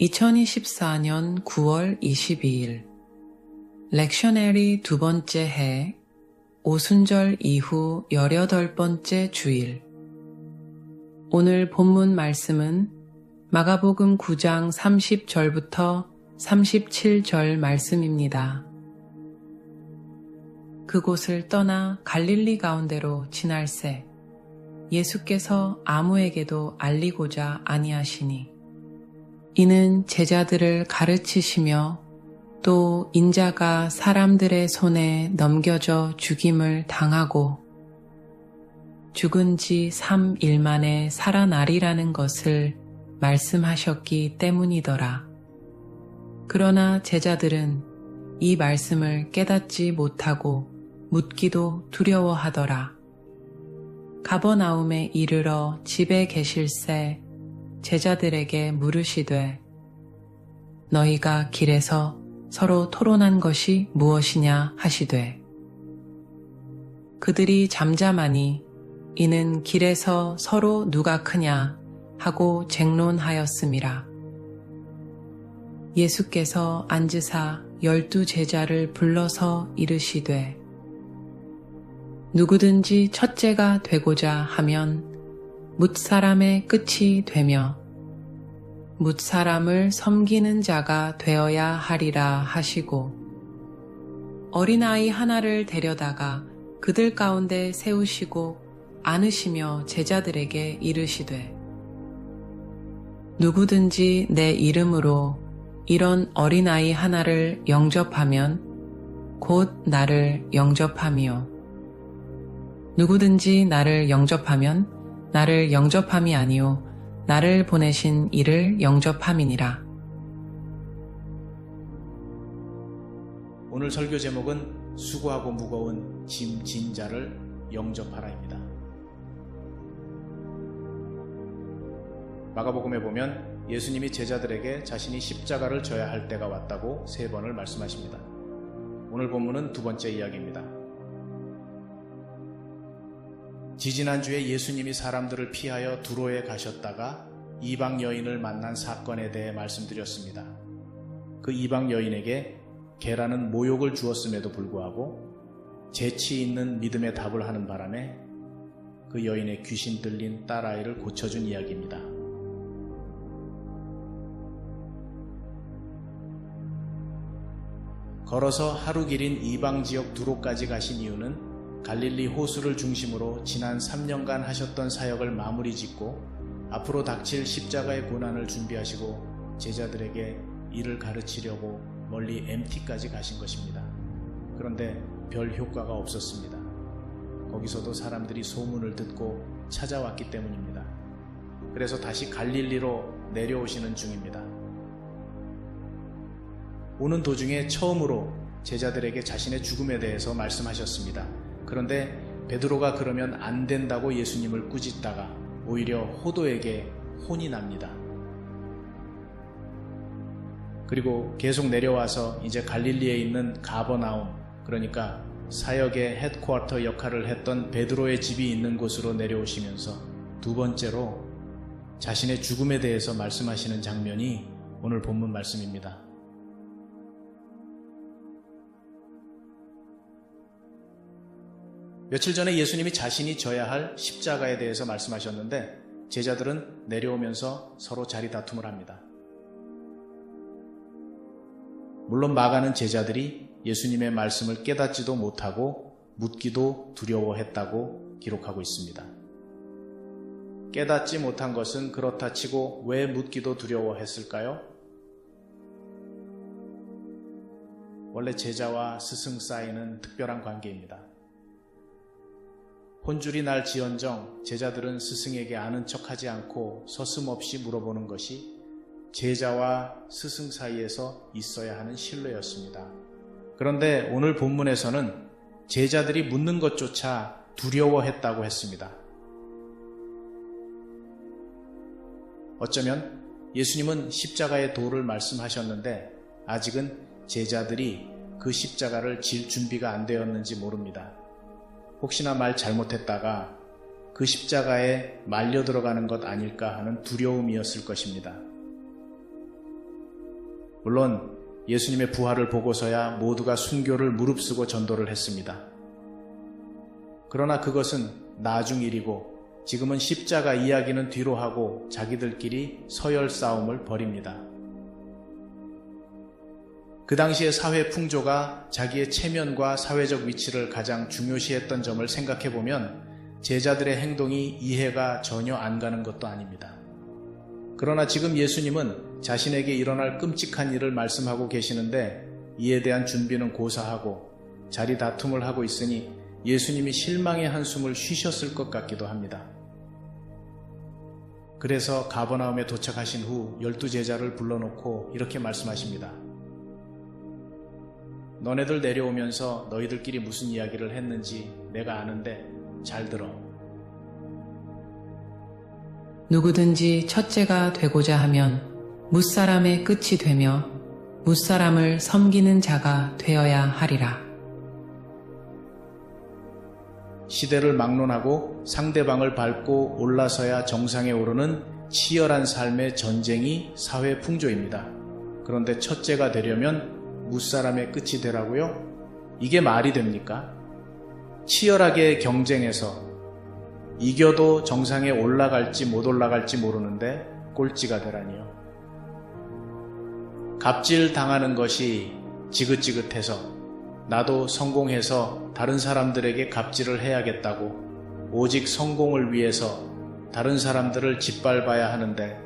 2024년 9월 22일 렉셔너리 두 번째 해 오순절 이후 18번째 주일. 오늘 본문 말씀은 마가복음 9장 30절부터 37절 말씀입니다. 그곳을 떠나 갈릴리 가운데로 지날새 예수께서 아무에게도 알리고자 아니하시니 이는 제자들을 가르치시며 또 인자가 사람들의 손에 넘겨져 죽임을 당하고 죽은 지 3일 만에 살아나리라는 것을 말씀하셨기 때문이더라. 그러나 제자들은 이 말씀을 깨닫지 못하고 묻기도 두려워하더라. 가버나움에 이르러 집에 계실새 제자들에게 물으시되 너희가 길에서 서로 토론한 것이 무엇이냐 하시되 그들이 잠잠하니 이는 길에서 서로 누가 크냐 하고 쟁론하였음이라. 예수께서 앉으사 12 제자를 불러서 이르시되 누구든지 첫째가 되고자 하면 뭇사람의 끝이 되며 뭇사람을 섬기는 자가 되어야 하리라 하시고 어린아이 하나를 데려다가 그들 가운데 세우시고 안으시며 제자들에게 이르시되 누구든지 내 이름으로 이런 어린아이 하나를 영접하면 곧 나를 영접함이요 누구든지 나를 영접하면 나를 영접함이 아니요 나를 보내신 이를 영접함이니라. 오늘 설교 제목은 수고하고 무거운 짐 진 자를 영접하라입니다. 마가복음에 보면 예수님이 제자들에게 자신이 십자가를 져야 할 때가 왔다고 3번을 말씀하십니다. 오늘 본문은 두 번째 이야기입니다. 지지난주에 예수님이 사람들을 피하여 두로에 가셨다가 이방 여인을 만난 사건에 대해 말씀드렸습니다. 그 이방 여인에게 게라는 모욕을 주었음에도 불구하고 재치 있는 믿음의 답을 하는 바람에 그 여인의 귀신 들린 딸아이를 고쳐준 이야기입니다. 걸어서 하루 길인 이방 지역 두로까지 가신 이유는 갈릴리 호수를 중심으로 지난 3년간 하셨던 사역을 마무리 짓고 앞으로 닥칠 십자가의 고난을 준비하시고 제자들에게 이를 가르치려고 멀리 MT까지 가신 것입니다. 그런데 별 효과가 없었습니다. 거기서도 사람들이 소문을 듣고 찾아왔기 때문입니다. 그래서 다시 갈릴리로 내려오시는 중입니다. 오는 도중에 처음으로 제자들에게 자신의 죽음에 대해서 말씀하셨습니다. 그런데 베드로가 그러면 안 된다고 예수님을 꾸짖다가 오히려 호도에게 혼이 납니다. 그리고 계속 내려와서 이제 갈릴리에 있는 가버나움, 그러니까 사역의 헤드쿼터 역할을 했던 베드로의 집이 있는 곳으로 내려오시면서 두 번째로 자신의 죽음에 대해서 말씀하시는 장면이 오늘 본문 말씀입니다. 며칠 전에 예수님이 자신이 져야 할 십자가에 대해서 말씀하셨는데 제자들은 내려오면서 서로 자리 다툼을 합니다. 물론 마가는 제자들이 예수님의 말씀을 깨닫지도 못하고 묻기도 두려워했다고 기록하고 있습니다. 깨닫지 못한 것은 그렇다 치고 왜 묻기도 두려워했을까요? 원래 제자와 스승 사이는 특별한 관계입니다. 혼줄이 날 지언정 제자들은 스승에게 아는 척하지 않고 서슴없이 물어보는 것이 제자와 스승 사이에서 있어야 하는 신뢰였습니다. 그런데 오늘 본문에서는 제자들이 묻는 것조차 두려워했다고 했습니다. 어쩌면 예수님은 십자가의 도를 말씀하셨는데 아직은 제자들이 그 십자가를 질 준비가 안 되었는지 모릅니다. 혹시나 말 잘못했다가 그 십자가에 말려 들어가는 것 아닐까 하는 두려움이었을 것입니다. 물론 예수님의 부활을 보고서야 모두가 순교를 무릅쓰고 전도를 했습니다. 그러나 그것은 나중 일이고 지금은 십자가 이야기는 뒤로 하고 자기들끼리 서열 싸움을 벌입니다. 그 당시의 사회 풍조가 자기의 체면과 사회적 위치를 가장 중요시했던 점을 생각해보면 제자들의 행동이 이해가 전혀 안 가는 것도 아닙니다. 그러나 지금 예수님은 자신에게 일어날 끔찍한 일을 말씀하고 계시는데 이에 대한 준비는 고사하고 자리 다툼을 하고 있으니 예수님이 실망의 한숨을 쉬셨을 것 같기도 합니다. 그래서 가버나움에 도착하신 후 12제자를 불러놓고 이렇게 말씀하십니다. 너네들 내려오면서 너희들끼리 무슨 이야기를 했는지 내가 아는데 잘 들어. 누구든지 첫째가 되고자 하면 무사람의 끝이 되며 무사람을 섬기는 자가 되어야 하리라. 시대를 막론하고 상대방을 밟고 올라서야 정상에 오르는 치열한 삶의 전쟁이 사회 풍조입니다. 그런데 첫째가 되려면 무사람의 끝이 되라고요? 이게 말이 됩니까? 치열하게 경쟁해서 이겨도 정상에 올라갈지 못 올라갈지 모르는데 꼴찌가 되라니요. 갑질 당하는 것이 지긋지긋해서 나도 성공해서 다른 사람들에게 갑질을 해야겠다고 오직 성공을 위해서 다른 사람들을 짓밟아야 하는데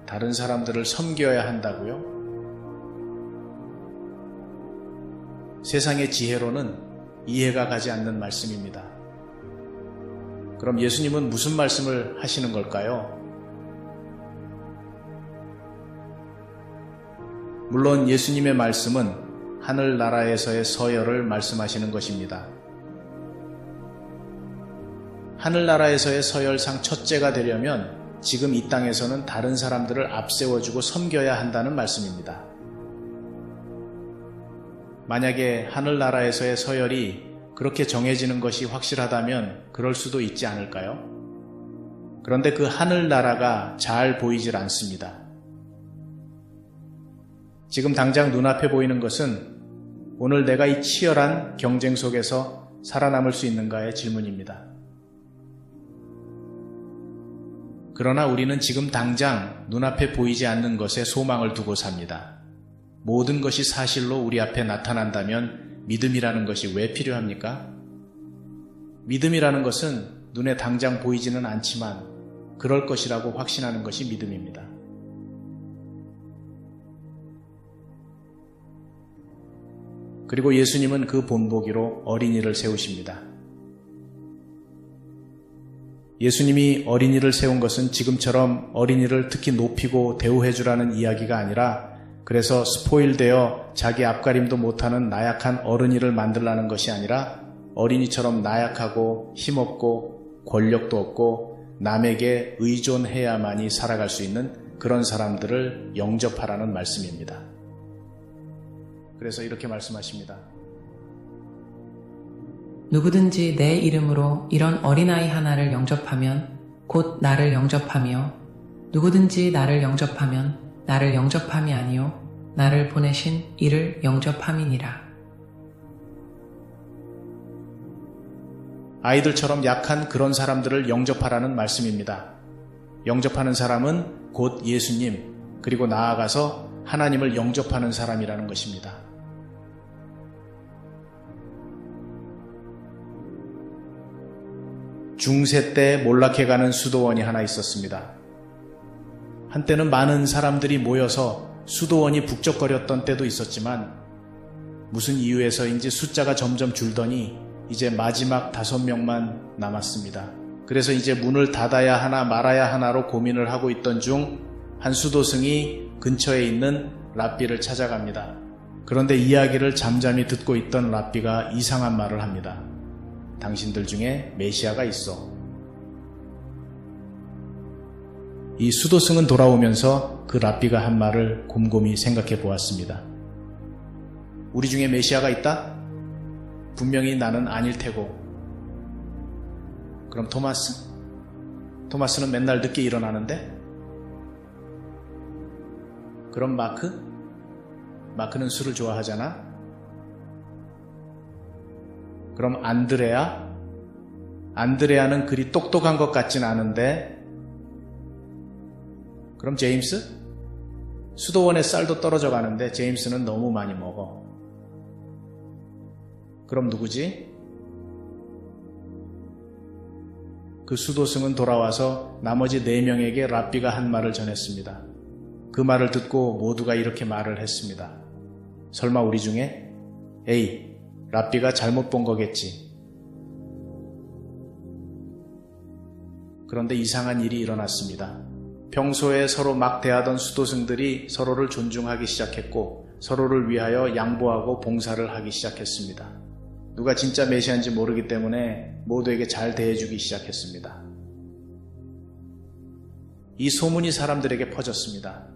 다른 사람들을 섬겨야 한다고요? 세상의 지혜로는 이해가 가지 않는 말씀입니다. 그럼 예수님은 무슨 말씀을 하시는 걸까요? 물론 예수님의 말씀은 하늘나라에서의 서열을 말씀하시는 것입니다. 하늘나라에서의 서열상 첫째가 되려면 지금 이 땅에서는 다른 사람들을 앞세워주고 섬겨야 한다는 말씀입니다. 만약에 하늘나라에서의 서열이 그렇게 정해지는 것이 확실하다면 그럴 수도 있지 않을까요? 그런데 그 하늘나라가 잘 보이질 않습니다. 지금 당장 눈앞에 보이는 것은 오늘 내가 이 치열한 경쟁 속에서 살아남을 수 있는가의 질문입니다. 그러나 우리는 지금 당장 눈앞에 보이지 않는 것에 소망을 두고 삽니다. 모든 것이 사실로 우리 앞에 나타난다면 믿음이라는 것이 왜 필요합니까? 믿음이라는 것은 눈에 당장 보이지는 않지만 그럴 것이라고 확신하는 것이 믿음입니다. 그리고 예수님은 그 본보기로 어린이를 세우십니다. 예수님이 어린이를 세운 것은 지금처럼 어린이를 특히 높이고 대우해주라는 이야기가 아니라 그래서 스포일되어 자기 앞가림도 못하는 나약한 어른이를 만들라는 것이 아니라 어린이처럼 나약하고 힘없고 권력도 없고 남에게 의존해야만이 살아갈 수 있는 그런 사람들을 영접하라는 말씀입니다. 그래서 이렇게 말씀하십니다. 누구든지 내 이름으로 이런 어린아이 하나를 영접하면 곧 나를 영접하며 누구든지 나를 영접하면 나를 영접함이 아니요 나를 보내신 이를 영접함이니라. 아이들처럼 약한 그런 사람들을 영접하라는 말씀입니다. 영접하는 사람은 곧 예수님 그리고 나아가서 하나님을 영접하는 사람이라는 것입니다. 중세 때 몰락해가는 수도원이 하나 있었습니다. 한때는 많은 사람들이 모여서 수도원이 북적거렸던 때도 있었지만 무슨 이유에서인지 숫자가 점점 줄더니 이제 마지막 5명만 남았습니다. 그래서 이제 문을 닫아야 하나 말아야 하나로 고민을 하고 있던 중 한 수도승이 근처에 있는 랍비를 찾아갑니다. 그런데 이야기를 잠잠히 듣고 있던 랍비가 이상한 말을 합니다. 당신들 중에 메시아가 있어. 이 수도승은 돌아오면서 그 랍비가 한 말을 곰곰이 생각해 보았습니다. 우리 중에 메시아가 있다? 분명히 나는 아닐 테고. 그럼 토마스? 토마스는 맨날 늦게 일어나는데? 그럼 마크? 마크는 술을 좋아하잖아? 그럼 안드레아? 안드레아는 그리 똑똑한 것 같진 않은데, 그럼 제임스? 수도원의 쌀도 떨어져 가는데 제임스는 너무 많이 먹어. 그럼 누구지? 그 수도승은 돌아와서 나머지 4명에게 랍비가 한 말을 전했습니다. 그 말을 듣고 모두가 이렇게 말을 했습니다. 설마 우리 중에? 에이, 랍비가 잘못 본 거겠지. 그런데 이상한 일이 일어났습니다. 평소에 서로 막 대하던 수도승들이 서로를 존중하기 시작했고 서로를 위하여 양보하고 봉사를 하기 시작했습니다. 누가 진짜 메시아인지 모르기 때문에 모두에게 잘 대해주기 시작했습니다. 이 소문이 사람들에게 퍼졌습니다.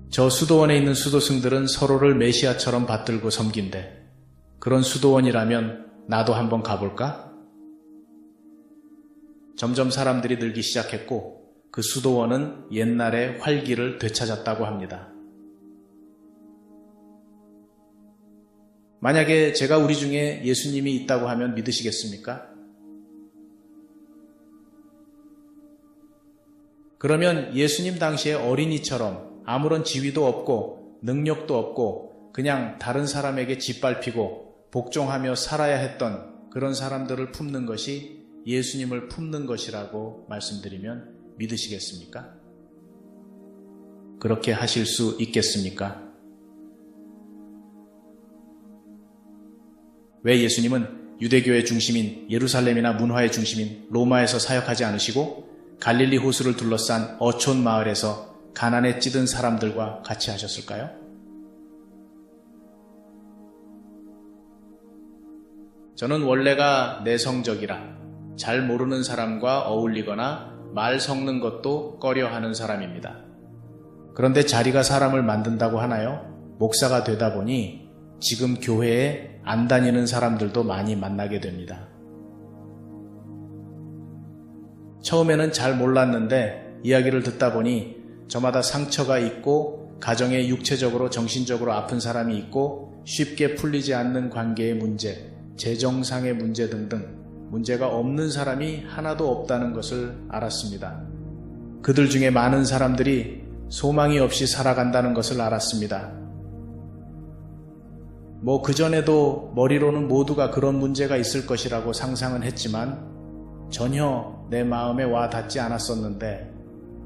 저 수도원에 있는 수도승들은 서로를 메시아처럼 받들고 섬긴대. 그런 수도원이라면 나도 한번 가볼까? 점점 사람들이 늘기 시작했고 그 수도원은 옛날의 활기를 되찾았다고 합니다. 만약에 제가 우리 중에 예수님이 있다고 하면 믿으시겠습니까? 그러면 예수님 당시에 어린이처럼 아무런 지위도 없고 능력도 없고 그냥 다른 사람에게 짓밟히고 복종하며 살아야 했던 그런 사람들을 품는 것이 예수님을 품는 것이라고 말씀드리면 믿으시겠습니까? 그렇게 하실 수 있겠습니까? 왜 예수님은 유대교의 중심인 예루살렘이나 문화의 중심인 로마에서 사역하지 않으시고 갈릴리 호수를 둘러싼 어촌 마을에서 가난에 찌든 사람들과 같이 하셨을까요? 저는 원래가 내성적이라 잘 모르는 사람과 어울리거나 말 섞는 것도 꺼려하는 사람입니다. 그런데 자리가 사람을 만든다고 하나요? 목사가 되다 보니 지금 교회에 안 다니는 사람들도 많이 만나게 됩니다. 처음에는 잘 몰랐는데 이야기를 듣다 보니 저마다 상처가 있고 가정에 육체적으로 정신적으로 아픈 사람이 있고 쉽게 풀리지 않는 관계의 문제, 재정상의 문제 등등 문제가 없는 사람이 하나도 없다는 것을 알았습니다. 그들 중에 많은 사람들이 소망이 없이 살아간다는 것을 알았습니다. 그전에도 머리로는 모두가 그런 문제가 있을 것이라고 상상은 했지만 전혀 내 마음에 와 닿지 않았었는데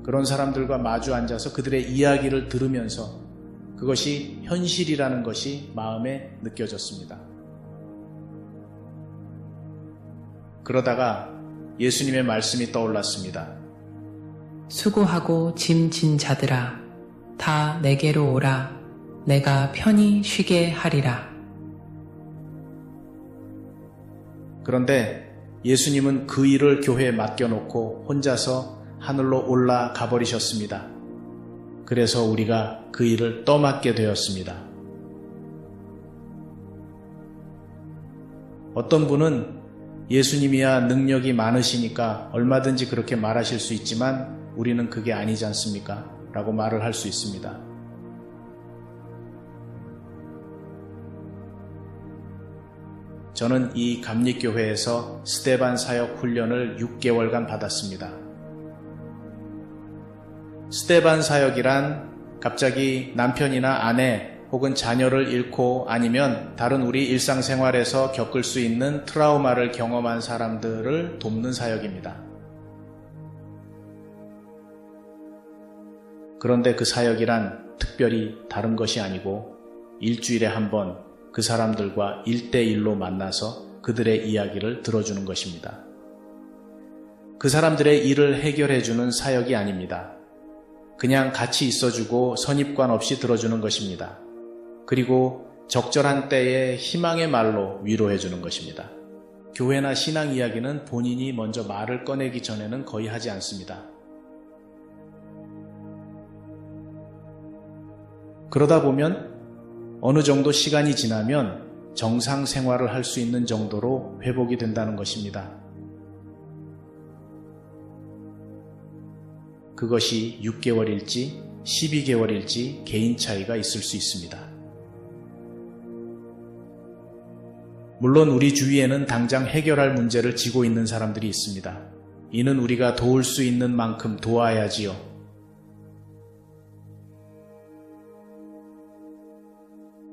그런 사람들과 마주 앉아서 그들의 이야기를 들으면서 그것이 현실이라는 것이 마음에 느껴졌습니다. 그러다가 예수님의 말씀이 떠올랐습니다. 수고하고 짐 진 자들아, 다 내게로 오라. 내가 편히 쉬게 하리라. 그런데 예수님은 그 일을 교회에 맡겨놓고 혼자서 하늘로 올라가 버리셨습니다. 그래서 우리가 그 일을 떠맡게 되었습니다. 어떤 분은 예수님이야 능력이 많으시니까 얼마든지 그렇게 말하실 수 있지만 우리는 그게 아니지 않습니까? 라고 말을 할 수 있습니다. 저는 이 감리교회에서 스데반 사역 훈련을 6개월간 받았습니다. 스데반 사역이란 갑자기 남편이나 아내 혹은 자녀를 잃고 아니면 다른 우리 일상생활에서 겪을 수 있는 트라우마를 경험한 사람들을 돕는 사역입니다. 그런데 그 사역이란 특별히 다른 것이 아니고 일주일에 한 번 그 사람들과 1대1로 만나서 그들의 이야기를 들어주는 것입니다. 그 사람들의 일을 해결해주는 사역이 아닙니다. 그냥 같이 있어주고 선입관 없이 들어주는 것입니다. 그리고 적절한 때에 희망의 말로 위로해주는 것입니다. 교회나 신앙 이야기는 본인이 먼저 말을 꺼내기 전에는 거의 하지 않습니다. 그러다 보면 어느 정도 시간이 지나면 정상 생활을 할 수 있는 정도로 회복이 된다는 것입니다. 그것이 6개월일지 12개월일지 개인 차이가 있을 수 있습니다. 물론 우리 주위에는 당장 해결할 문제를 지고 있는 사람들이 있습니다. 이는 우리가 도울 수 있는 만큼 도와야지요.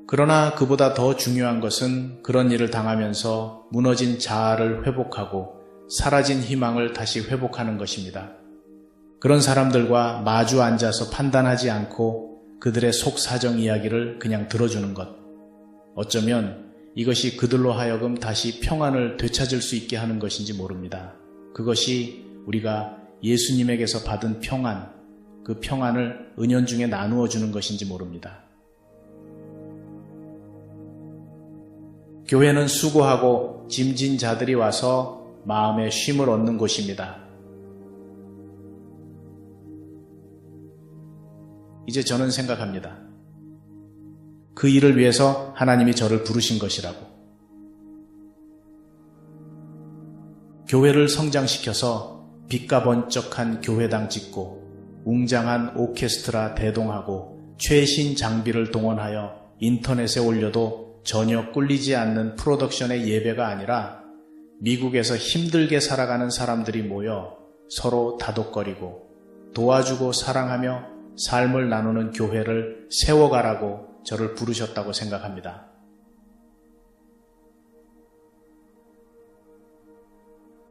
그러나 그보다 더 중요한 것은 그런 일을 당하면서 무너진 자아를 회복하고 사라진 희망을 다시 회복하는 것입니다. 그런 사람들과 마주 앉아서 판단하지 않고 그들의 속사정 이야기를 그냥 들어주는 것. 어쩌면 이것이 그들로 하여금 다시 평안을 되찾을 수 있게 하는 것인지 모릅니다. 그것이 우리가 예수님에게서 받은 평안, 그 평안을 은연중에 나누어 주는 것인지 모릅니다. 교회는 수고하고 짐진 자들이 와서 마음의 쉼을 얻는 곳입니다. 이제 저는 생각합니다. 그 일을 위해서 하나님이 저를 부르신 것이라고. 교회를 성장시켜서 빛과 번쩍한 교회당 짓고 웅장한 오케스트라 대동하고 최신 장비를 동원하여 인터넷에 올려도 전혀 꿀리지 않는 프로덕션의 예배가 아니라 미국에서 힘들게 살아가는 사람들이 모여 서로 다독거리고 도와주고 사랑하며 삶을 나누는 교회를 세워가라고 저를 부르셨다고 생각합니다.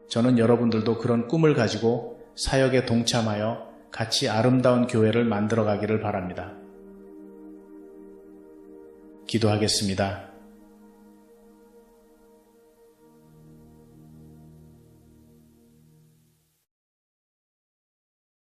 저는 여러분들도 그런 꿈을 가지고 사역에 동참하여 같이 아름다운 교회를 만들어가기를 바랍니다. 기도하겠습니다.